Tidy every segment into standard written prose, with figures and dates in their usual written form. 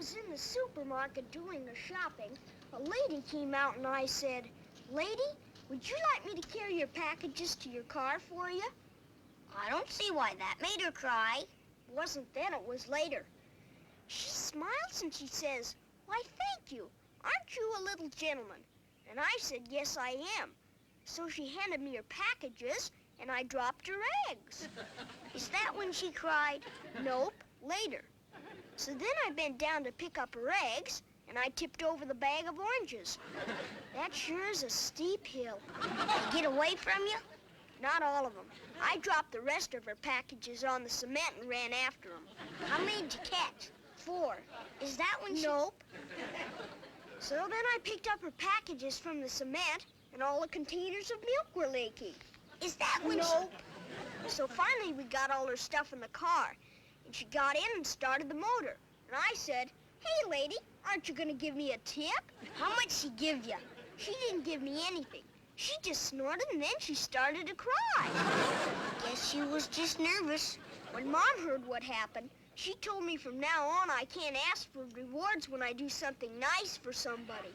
was in the supermarket doing her shopping, a lady came out and I said, "Lady, would you like me to carry your packages to your car for you?" I don't see why that made her cry. It wasn't then, it was later. She smiles and she says, "Why, thank you. Aren't you a little gentleman?" And I said, "Yes, I am." So she handed me her packages, and I dropped her eggs. Is that when she cried? Nope, later. So then I bent down to pick up her eggs, and I tipped over the bag of oranges. That sure is a steep hill. Get away from you? Not all of them. I dropped the rest of her packages on the cement and ran after them. How many did you catch? 4. Is that when she... Nope. So then I picked up her packages from the cement, and all the containers of milk were leaking. Is that when Nope. So finally we got all her stuff in the car, and she got in and started the motor. And I said, "Hey, lady, aren't you going to give me a tip?" How much she give you? She didn't give me anything. She just snorted, and then she started to cry. Guess she was just nervous. When Mom heard what happened, she told me from now on I can't ask for rewards when I do something nice for somebody.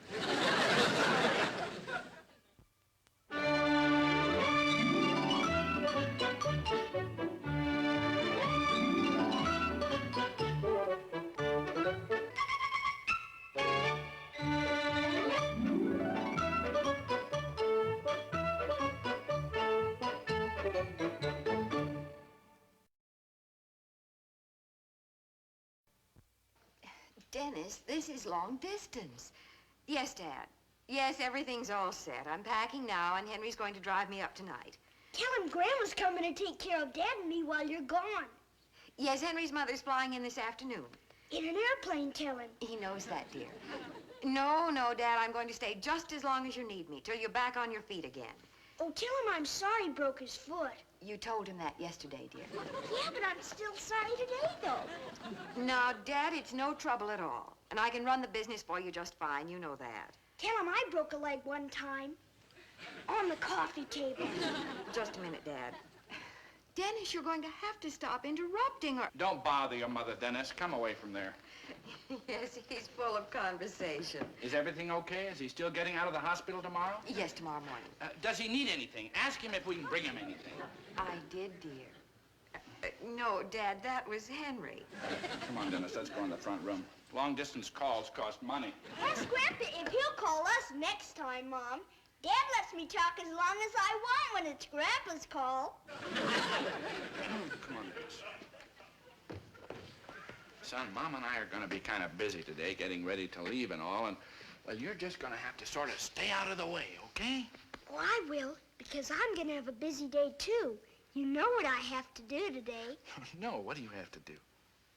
Dennis, this is long distance. Yes, Dad. Yes, everything's all set. I'm packing now, and Henry's going to drive me up tonight. Tell him Grandma's coming to take care of Dad and me while you're gone. Yes, Henry's mother's flying in this afternoon. In an airplane, tell him. He knows that, dear. No, Dad, I'm going to stay just as long as you need me, till you're back on your feet again. Oh, tell him I'm sorry he broke his foot. You told him that yesterday, dear. Yeah, but I'm still sorry today, though. Now, Dad, it's no trouble at all. And I can run the business for you just fine. You know that. Tell him I broke a leg one time on the coffee table. Just a minute, Dad. Dennis, you're going to have to stop interrupting her. Don't bother your mother, Dennis. Come away from there. Yes, he's full of conversation. Is everything okay? Is he still getting out of the hospital tomorrow? Yes, tomorrow morning. Does he need anything? Ask him if we can bring him anything. I did, dear. No, Dad, that was Henry. Come on, Dennis, let's go in the front room. Long-distance calls cost money. Ask Grandpa if he'll call us next time, Mom. Dad lets me talk as long as I want when it's Grandpa's call. Come on, Dennis. Son, Mom and I are going to be kind of busy today, getting ready to leave and all, and, well, you're just going to have to sort of stay out of the way, okay? Oh, I will, because I'm going to have a busy day, too. You know what I have to do today. No, what do you have to do?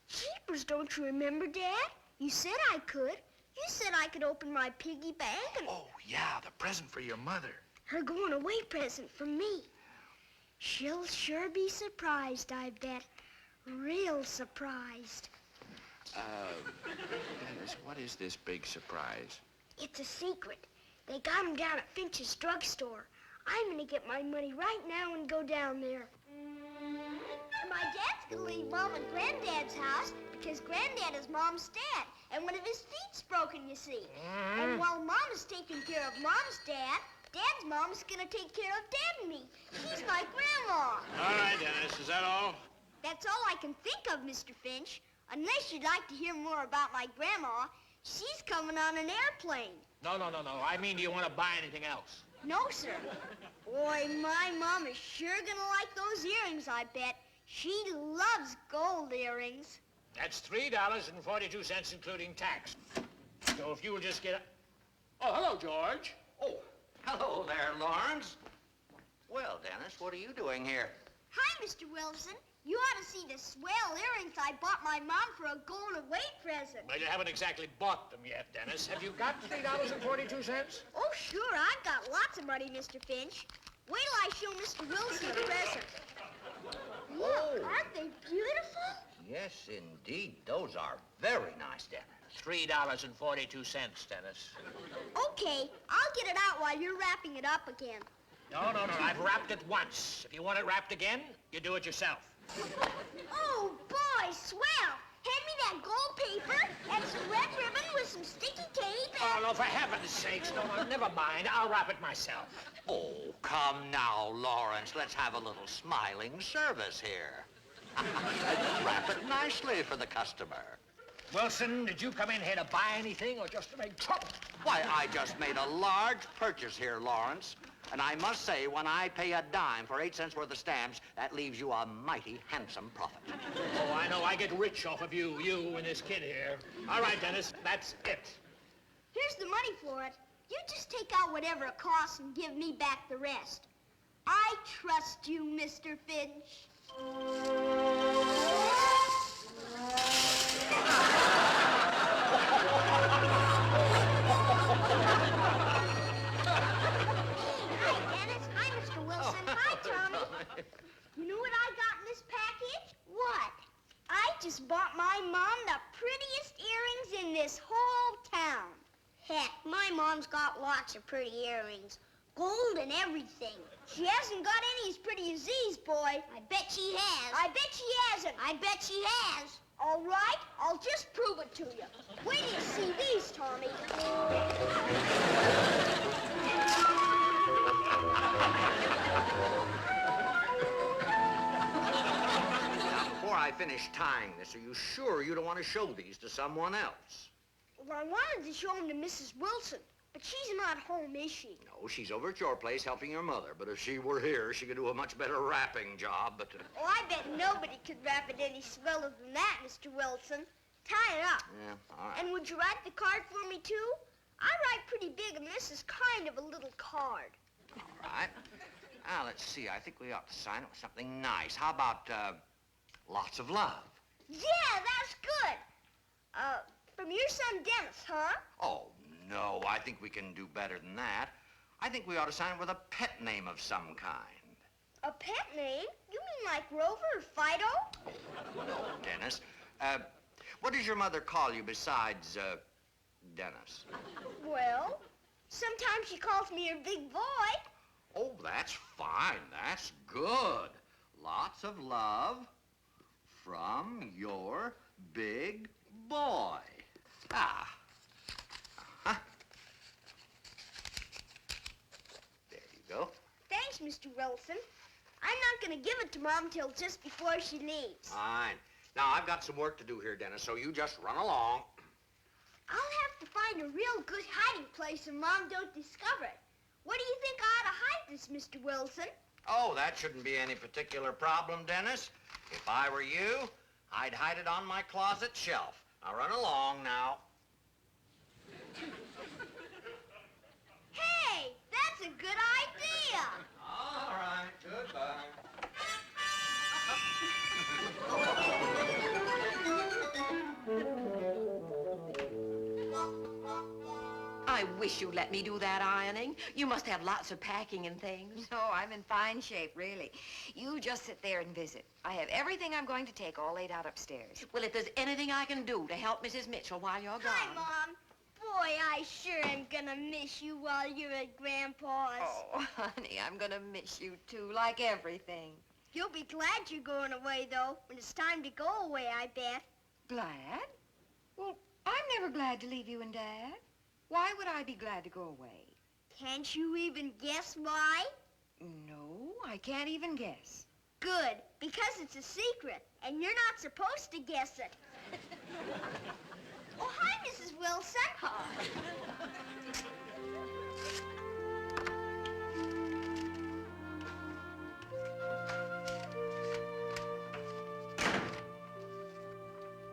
Jeepers, don't you remember, Dad? You said I could. You said I could open my piggy bank and... Oh, yeah, the present for your mother. Her going-away present from me. She'll sure be surprised, I bet. Real surprised. Dennis, what is this big surprise? It's a secret. They got 'em down at Finch's drugstore. I'm gonna get my money right now and go down there. My dad's gonna leave Mom and Granddad's house because Granddad is Mom's dad, and one of his feet's broken, you see. And while Mom is taking care of Mom's dad, Dad's mom is gonna take care of Dad and me. She's my grandma. All right, Dennis, is that all? That's all I can think of, Mr. Finch. Unless you'd like to hear more about my grandma, she's coming on an airplane. No. I mean, do you want to buy anything else? No, sir. Boy, my mom is sure gonna like those earrings, I bet. She loves gold earrings. That's $3.42, including tax. So if you will just get... Oh, hello, George. Oh, hello there, Lawrence. Well, Dennis, what are you doing here? Hi, Mr. Wilson. You ought to see the swell earrings I bought my mom for a going-away present. Well, you haven't exactly bought them yet, Dennis. Have you got $3.42? Oh, sure. I've got lots of money, Mr. Finch. Wait till I show Mr. Wilson the present. Look, aren't they beautiful? Yes, indeed. Those are very nice, Dennis. $3.42, Dennis. Okay, I'll get it out while you're wrapping it up again. No. I've wrapped it once. If you want it wrapped again, you do it yourself. Oh, boy, swell. Hand me that gold paper and some red for heaven's sakes. No, never mind. I'll wrap it myself. Oh, come now, Lawrence. Let's have a little smiling service here. Wrap it nicely for the customer. Wilson, did you come in here to buy anything or just to make trouble? Why, I just made a large purchase here, Lawrence. And I must say, when I pay a dime for 8 cents worth of stamps, that leaves you a mighty handsome profit. Oh, I know. I get rich off of you and this kid here. All right, Dennis, that's it. Here's the money for it. You just take out whatever it costs and give me back the rest. I trust you, Mr. Finch. Hi, Dennis. Hi, Mr. Wilson. Hi, Tommy. You know what I got in this package? What? I just bought my mom the prettiest earrings in this whole town. Heck, my mom's got lots of pretty earrings. Gold and everything. She hasn't got any as pretty as these, boy. I bet she has. I bet she hasn't. I bet she has. All right, I'll just prove it to you. Wait till you see these, Tommy. Now, before I finish tying this, are you sure you don't want to show these to someone else? Well, I wanted to show them to Mrs. Wilson, but she's not home, is she? No, she's over at your place helping your mother. But if she were here, she could do a much better wrapping job. But Oh, I bet nobody could wrap it any sweller than that, Mr. Wilson. Tie it up. yeah, all right. And would you write the card for me, too? I write pretty big, and this is kind of a little card. All right. Now, let's see. I think we ought to sign it with something nice. How about, lots of love? Yeah, that's good. From your son, Dennis, huh? Oh, no. I think we can do better than that. I think we ought to sign it with a pet name of some kind. A pet name? You mean like Rover or Fido? No, Dennis. What does your mother call you besides, Dennis? Well, sometimes she calls me her big boy. Oh, that's fine. That's good. Lots of love from your big boy. Ah. Uh-huh. There you go. Thanks, Mr. Wilson. I'm not going to give it to Mom till just before she leaves. Fine. Now, I've got some work to do here, Dennis, so you just run along. I'll have to find a real good hiding place so Mom don't discover it. Where do you think I ought to hide this, Mr. Wilson? Oh, that shouldn't be any particular problem, Dennis. If I were you, I'd hide it on my closet shelf. Now, run along now. Hey, that's a good idea. All right, goodbye. I wish you'd let me do that ironing. You must have lots of packing and things. No, I'm in fine shape, really. You just sit there and visit. I have everything I'm going to take all laid out upstairs. Well, if there's anything I can do to help Mrs. Mitchell while you're gone. Hi, Mom. Boy, I sure am gonna miss you while you're at Grandpa's. Oh, honey, I'm gonna miss you, too, like everything. You'll be glad you're going away, though, when it's time to go away, I bet. Glad? Well, I'm never glad to leave you and Dad. Why would I be glad to go away? Can't you even guess why? No, I can't even guess. Good, because it's a secret, and you're not supposed to guess it. Oh, hi, Mrs. Wilson. Hi.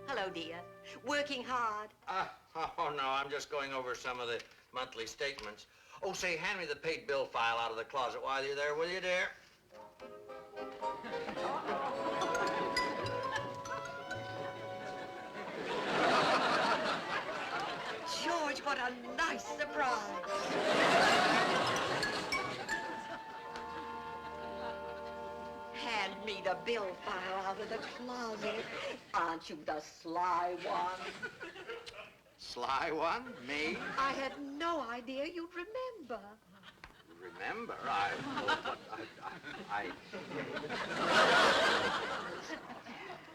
Hello, dear. Working hard. Oh, no, I'm just going over some of the monthly statements. Oh, say, hand me the paid bill file out of the closet while you're there, will you, dear? George, what a nice surprise. Hand me the bill file out of the closet. Aren't you the sly one? Sly one? Me? I had no idea you'd remember. Remember,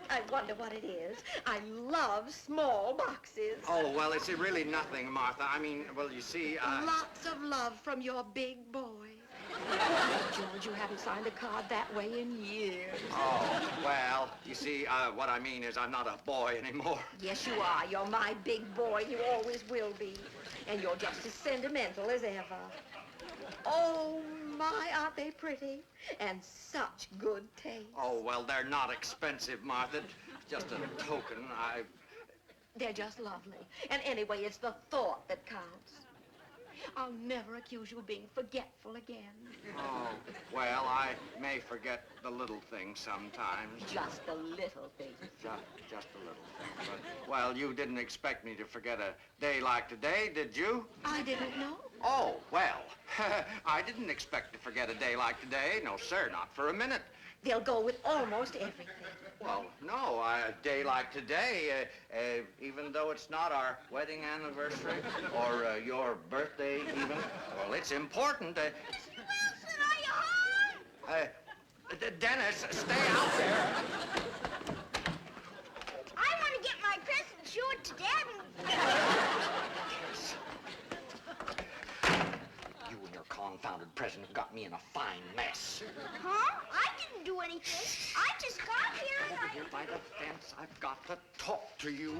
I wonder what it is. I love small boxes. Oh, well, it's really nothing, Martha. I mean, well, you see, Lots of love from your big boy. George, you haven't signed a card that way in years. Oh, well, you see, what I mean is I'm not a boy anymore. Yes, you are. You're my big boy. You always will be. And you're just as sentimental as ever. Oh, my, aren't they pretty? And such good taste. Oh, well, they're not expensive, Martha. Just a token. They're just lovely. And anyway, it's the thought that counts. I'll never accuse you of being forgetful again. Oh, well, I may forget the little things sometimes. Just the little things. Just a little thing. But, well, you didn't expect me to forget a day like today, did you? I didn't know. Oh, well, I didn't expect to forget a day like today. No, sir, not for a minute. They'll go with almost everything. Well, no, a day like today, even though it's not our wedding anniversary or your birthday even, well, it's important. Wilson, are you home? Dennis, stay out there. I want to get my present and show it to Dad. You and your confounded present have got me in a fine mess. Huh? I didn't do anything. I just got here and Over here by the fence, I've got to talk to you.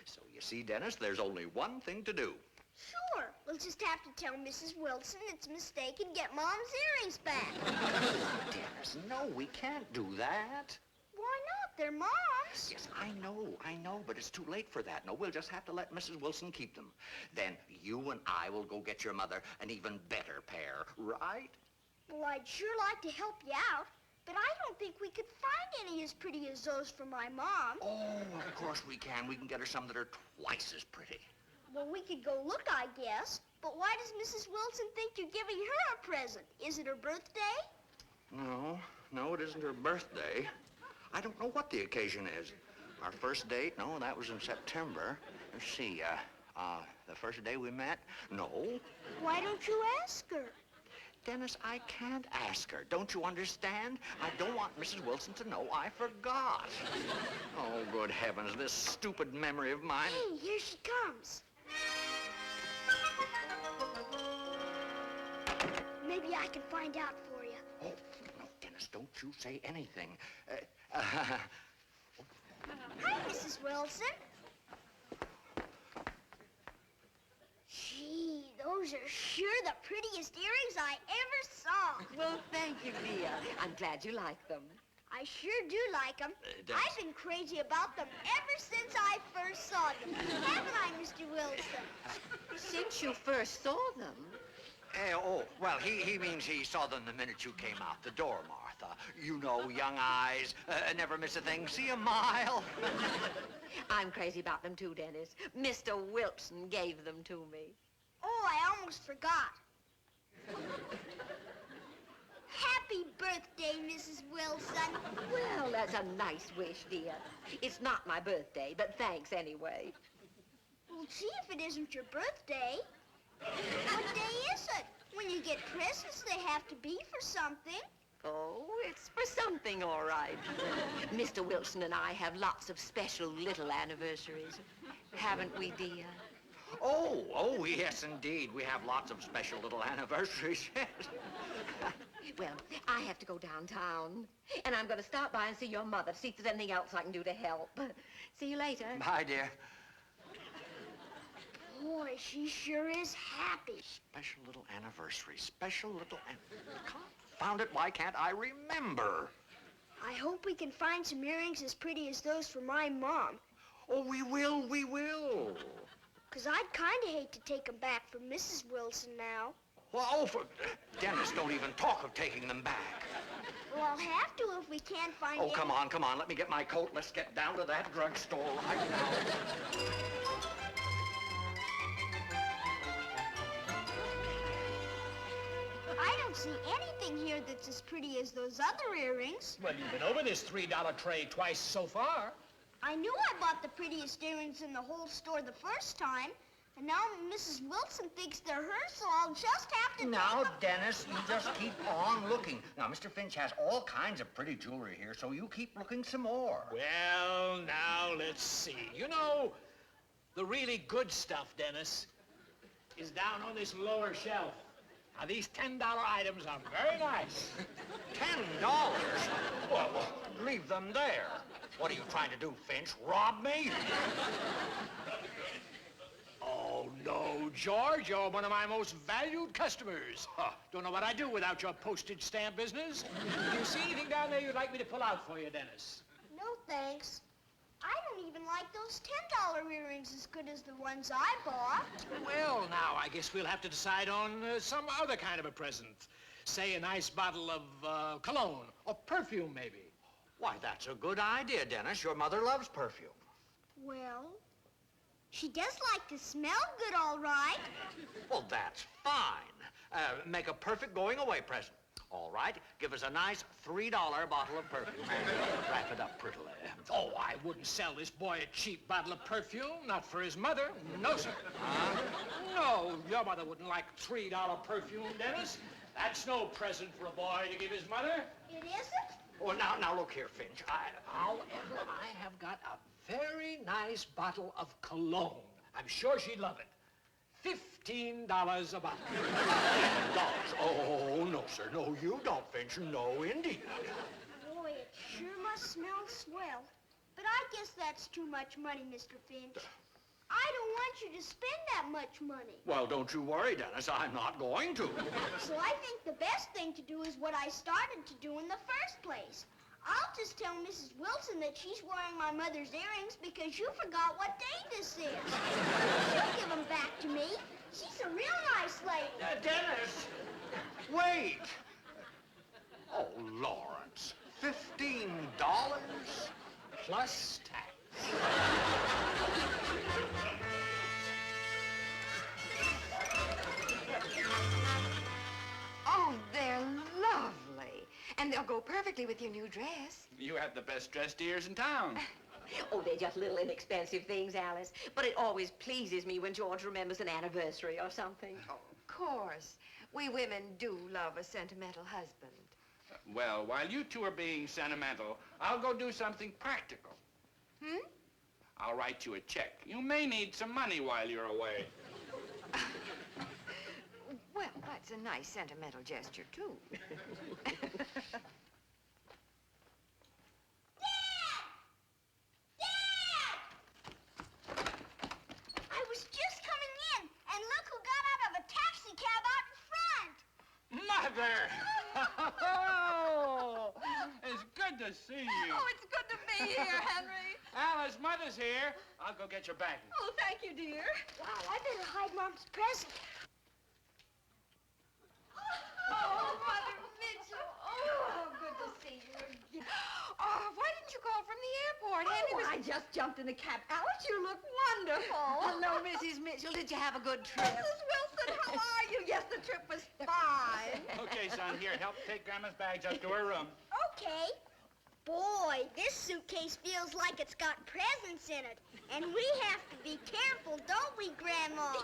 So you see, Dennis, there's only one thing to do. Sure. We'll just have to tell Mrs. Wilson it's a mistake and get Mom's earrings back. Dennis, no, we can't do that. Why not? They're Mom's. Yes, I know, but it's too late for that. No, we'll just have to let Mrs. Wilson keep them. Then you and I will go get your mother an even better pair, right? Well, I'd sure like to help you out, but I don't think we could find any as pretty as those for my mom. Oh, of course we can. We can get her some that are twice as pretty. Well, we could go look, I guess. But why does Mrs. Wilson think you're giving her a present? Is it her birthday? No, it isn't her birthday. I don't know what the occasion is. Our first date? No, that was in September. Let's see, the first day we met? No. Why don't you ask her? Dennis, I can't ask her. Don't you understand? I don't want Mrs. Wilson to know I forgot. Oh, good heavens, this stupid memory of mine. Hey, here she comes. Maybe I can find out for you. Oh, no, Dennis, don't you say anything. Hi, Mrs. Wilson. Gee, those are sure the prettiest earrings I ever saw. Well, thank you, dear. I'm glad you like them. I sure do like them. Dennis. I've been crazy about them ever since I first saw them. Haven't I, Mr. Wilson? Since you first saw them, Well, he means he saw them the minute you came out the door, Martha. You know, young eyes, never miss a thing, see a mile. I'm crazy about them too, Dennis. Mr. Wilson gave them to me. Oh, I almost forgot. Happy birthday, Mrs. Wilson. Well, that's a nice wish, dear. It's not my birthday, but thanks anyway. Well, gee, if it isn't your birthday, what day is it? When you get presents, they have to be for something. Oh, it's for something, all right. Mr. Wilson and I have lots of special little anniversaries. Haven't we, dear? Oh, yes, indeed. We have lots of special little anniversaries, yes. Well, I have to go downtown. And I'm going to stop by and see your mother, see if there's anything else I can do to help. See you later. Bye, dear. Boy, she sure is happy. Special little anniversary, special little Confound it, why can't I remember? I hope we can find some earrings as pretty as those for my mom. Oh, we will. 'Cause I'd kind of hate to take them back for Mrs. Wilson now. Well, Dennis, don't even talk of taking them back. Well, I'll have to if we can't find Oh, any. come on. Let me get my coat. Let's get down to that drugstore right now. I don't see anything here that's as pretty as those other earrings. Well, you've been over this $3 tray twice so far. I knew I bought the prettiest earrings in the whole store the first time, And now Mrs. Wilson thinks they're hers, so I'll just have to Now, take them. Dennis, you just keep on looking. Now, Mr. Finch has all kinds of pretty jewelry here, so you keep looking some more. Well, now, let's see. You know, the really good stuff, Dennis, is down on this lower shelf. Now, these $10 items are very nice. $10? Well, leave them there. What are you trying to do, Finch? Rob me? Oh, no, George. You're one of my most valued customers. Don't know what I'd do without your postage stamp business. Do you see anything down there you'd like me to pull out for you, Dennis? No, thanks. I don't even like those $10 earrings as good as the ones I bought. Well, now, I guess we'll have to decide on some other kind of a present. Say a nice bottle of cologne or perfume, maybe. Why, that's a good idea, Dennis. Your mother loves perfume. Well, she does like to smell good, all right. Well, that's fine. Make a perfect going-away present. All right, give us a nice $3 bottle of perfume and wrap it up prettily. Oh, I wouldn't sell this boy a cheap bottle of perfume, not for his mother. No, sir. No, your mother wouldn't like $3 perfume, Dennis. That's no present for a boy to give his mother. It isn't? Well, now look here, Finch. However, I have got a very nice bottle of cologne. I'm sure she'd love it. $15 a bottle. $10? Oh, no, sir. No, you don't, Finch. No, indeed. Boy, it sure must smell swell. But I guess that's too much money, Mr. Finch. I don't want you to spend that much money. Well, don't you worry, Dennis. I'm not going to. So I think the best thing to do is what I started to do in the first place. I'll just tell Mrs. Wilson that she's wearing my mother's earrings because you forgot what day this is. She'll give them back to me. She's a real nice lady. Dennis! Wait! Oh, Lawrence. $15? Plus tax. Oh, they're lovely. And they'll go perfectly with your new dress. You have the best dressed ears in town. Oh, they're just little inexpensive things, Alice. But it always pleases me when George remembers an anniversary or something. Oh, of course. We women do love a sentimental husband. Well, while you two are being sentimental, I'll go do something practical. I'll write you a check. You may need some money while you're away. Well, that's a nice sentimental gesture, too. I was just coming in, and look who got out of a taxi cab out in front. Mother! Oh, it's good to see you. Oh, it's good to be here, Henry. Alice, Mother's here. I'll go get your bag. Oh, thank you, dear. Wow, I better hide Mom's present. Oh, Mother Mitchell. Oh, good to see you again. Oh, why didn't you call from the airport? Henry was... I just jumped in the cab. Alice, you look wonderful. Hello, Mrs. Mitchell. Did you have a good trip? Mrs. Wilson, how are you? Yes, the trip was fine. Okay, son, here, help take Grandma's bags up to her room. Okay. Boy, this suitcase feels like it's got presents in it. And we have to be careful, don't we, Grandma?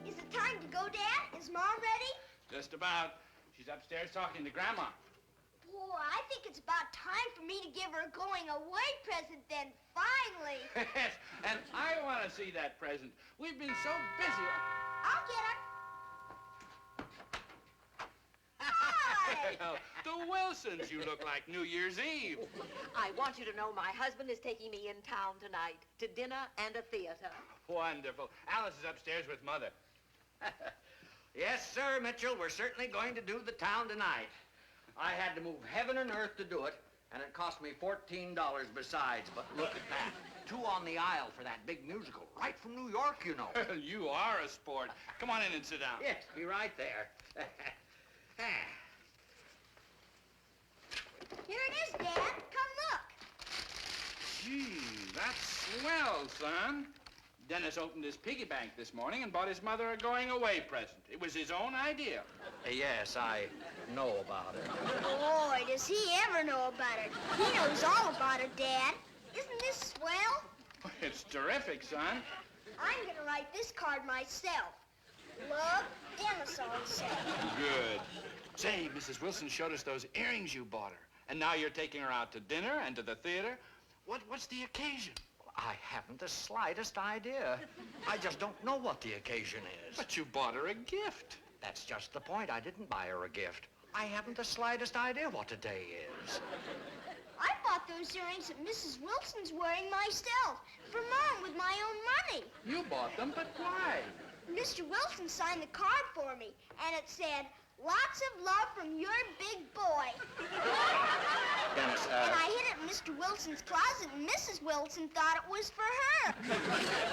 Is it time to go, Dad? Is Mom ready? Just about. She's upstairs talking to Grandma. Boy, I think it's about time for me to give her a going-away present then, finally. And I want to see that present. We've been so busy. I'll get her. Hi! Well, the Wilsons, you look like New Year's Eve. I want you to know my husband is taking me in town tonight to dinner and a theater. Wonderful. Alice is upstairs with Mother. Yes, sir, Mitchell. We're certainly going to do the town tonight. I had to move heaven and earth to do it, and it cost me $14 besides. But look at that. 2 on the aisle for that big musical, right from New York, you know. You are a sport. Come on in and sit down. Yes, be right there. Here it is, Dad. Come look. Gee, that's swell, son. Dennis opened his piggy bank this morning and bought his mother a going-away present. It was his own idea. Yes, I know about it. Boy, does he ever know about it. He knows all about it, Dad. Isn't this swell? It's terrific, son. I'm gonna write this card myself. Love, Dennis on set. Good. Say, Mrs. Wilson showed us those earrings you bought her. And now you're taking her out to dinner and to the theater. What's the occasion? I haven't the slightest idea. I just don't know what the occasion is. But you bought her a gift. That's just the point. I didn't buy her a gift. I haven't the slightest idea what today is. I bought those earrings that Mrs. Wilson's wearing myself for Mom with my own money. You bought them, but why? Mr. Wilson signed the card for me, and it said, "Lots of love from your big boy." Dennis, And I hid it in Mr. Wilson's closet, and Mrs. Wilson thought it was for her.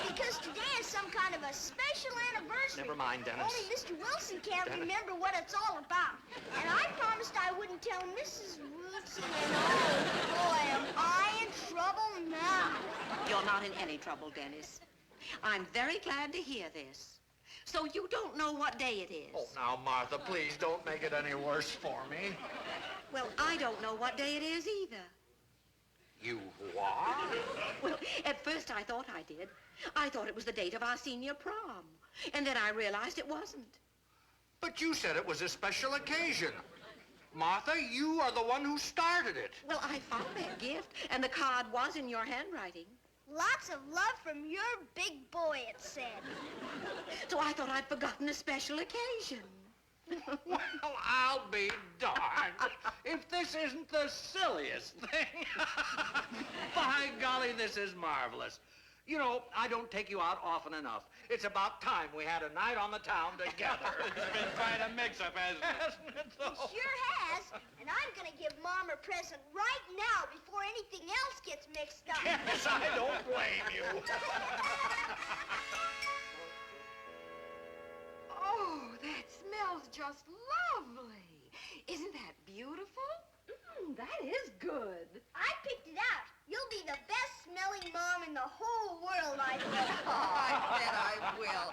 Because today is some kind of a special anniversary. Never mind, Dennis. Only Mr. Wilson can't Dennis. remember what it's all about. And I promised I wouldn't tell Mrs. Wilson, and oh, boy, am I in trouble now. You're not in any trouble, Dennis. I'm very glad to hear this. So you don't know what day it is? Oh, now, Martha, please don't make it any worse for me. Well, I don't know what day it is either. You what? Well, at first I thought I did. I thought it was the date of our senior prom. And then I realized it wasn't. But you said it was a special occasion. Martha, you are the one who started it. Well, I found that gift, and the card was in your handwriting. Lots of love from your big boy, it said. So I thought I'd forgotten a special occasion. Well, I'll be darned if this isn't the silliest thing. By golly, this is marvelous. You know, I don't take you out often enough. It's about time we had a night on the town together. It's been quite a mix-up, hasn't it? Hasn't it, It though? sure has. And I'm gonna give Mom her present right now before anything else gets mixed up. Yes, I don't blame you. Oh, that smells just lovely. Isn't that beautiful? That is good. I picked it out. You'll be the best smelling mom in the whole world, I bet. Oh, I bet I will.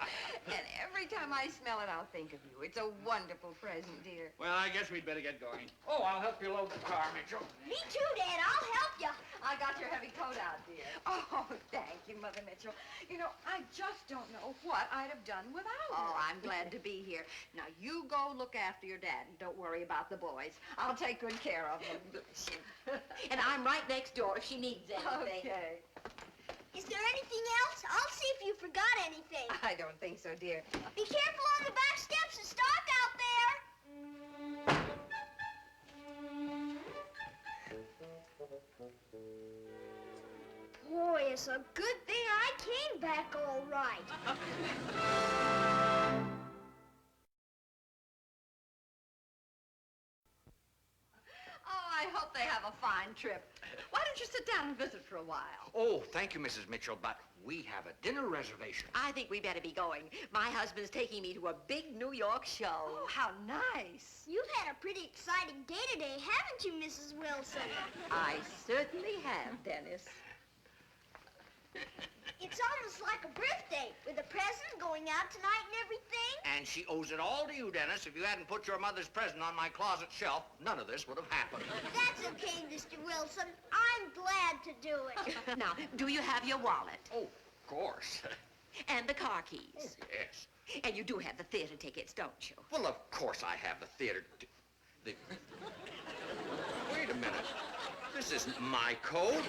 And every time I smell it, I'll think of you. It's a wonderful present, dear. Well, I guess we'd better get going. Oh, I'll help you load the car, Mitchell. Me too, Dad. I'll help you. I got your heavy coat out, dear. Oh, thank you, Mother Mitchell. You know, I just don't know what I'd have done without her. Oh, I'm glad to be here. Now, you go look after your dad and don't worry about the boys. I'll take good care of them. Bless you. And I'm right next door if she needs anything. Okay. Is there anything else? I'll see if you forgot anything. I don't think so, dear. Be careful on the back steps and stock out there. Boy, it's a good thing I came back all right. Oh, I hope they have a fine trip. Why don't you sit down and visit for a while? Oh, thank you, Mrs. Mitchell, but we have a dinner reservation. I think we better be going. My husband's taking me to a big New York show. Oh, how nice. You've had a pretty exciting day today, haven't you, Mrs. Wilson? I certainly have, Dennis. It's almost like a birthday, with a present going out tonight and everything. And she owes it all to you, Dennis. If you hadn't put your mother's present on my closet shelf, none of this would have happened. That's okay, Mr. Wilson. I'm glad to do it. Now, do you have your wallet? Oh, of course. And the car keys? Yes. And you do have the theater tickets, don't you? Well, of course I have the theater. Wait a minute. This isn't my coat.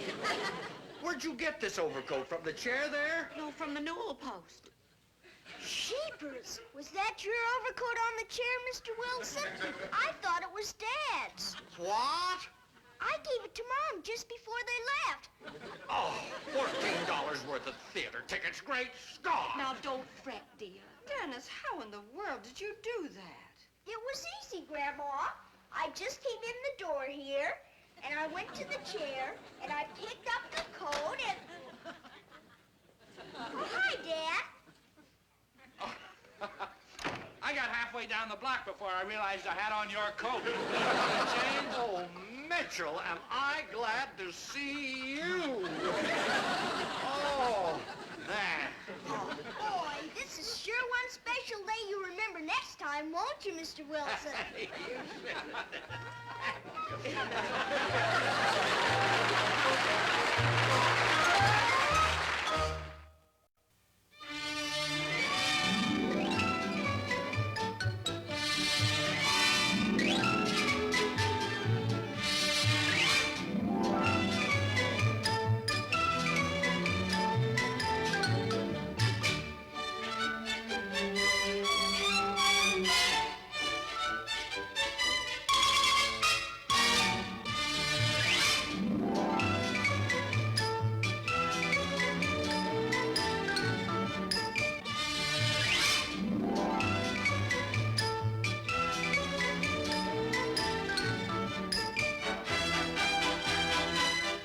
Where'd you get this overcoat? From the chair there? No, from the Newell Post. Sheepers, was that your overcoat on the chair, Mr. Wilson? I thought it was Dad's. What? I gave it to Mom just before they left. Oh, $14 worth of theater tickets. Great Scott! Now, don't fret, dear. Dennis, how in the world did you do that? It was easy, Grandma. I just came in the door here, and I went to the chair, and I picked up the coat, and... Oh, hi, Dad. I got halfway down the block before I realized I had on your coat. Jane? Oh, Mitchell, am I glad to see you. Oh, that. Oh, boy, this is sure one special day you remember next time, won't won't you, Mr. Wilson?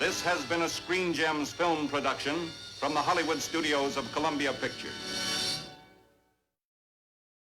This has been a Screen Gems film production from the Hollywood studios of Columbia Pictures.